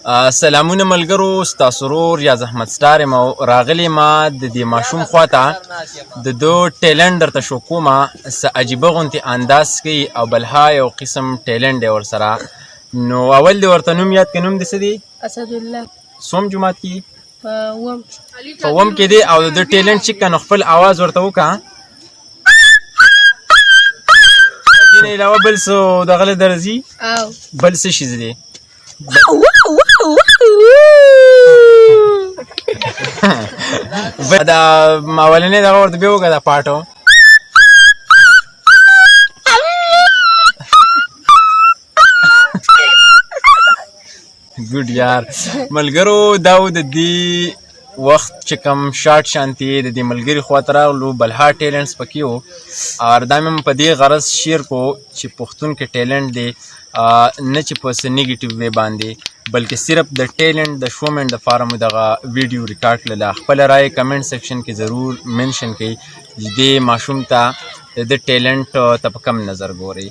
سلامونه ملګرو، ستاسو ورور یا زحمت ستار یم او راغلی ما د دې ماشوم خواته د دو ټیلنټ درته شو کومه څه عجیبه غوندې انداز کوي او بلها یو قسم ټیلنټ دی ورسره. نو اول دې ورته نوم یاد که، نوم دې څه دی؟ اسدالله. څوم جومات کې؟ په اووم. په اووم کې دی. او د ده ټیلنټ چې که نو خپل اواز ورته وکړه. دې نه علاوه بل څه دغه له درځي؟ بل څه شي دی؟ دا اولنی دغه ورته بیا وکړه دا پاټو. ګوډ یار ملګرو، دا و د دې وخت چې کوم شارټ شانتي د دې ملګري خواته راغلو، بلها ټیلنټس پکې وو. او دا مې په دې غرض شیر کو چې پښتون کې ټیلنټ دی، نه چې په څه نیګیټیو وی باندې، بلکې صرف د ټیلنټ د شومنټ دپاره مو دغه ویډیو ریکارډ کړله. خپله رایې کمنټ سیکشن کې ضرور منشن کړئ دې ماشوم ته د ده ټیلنټ ته په کم نظر ګورئ.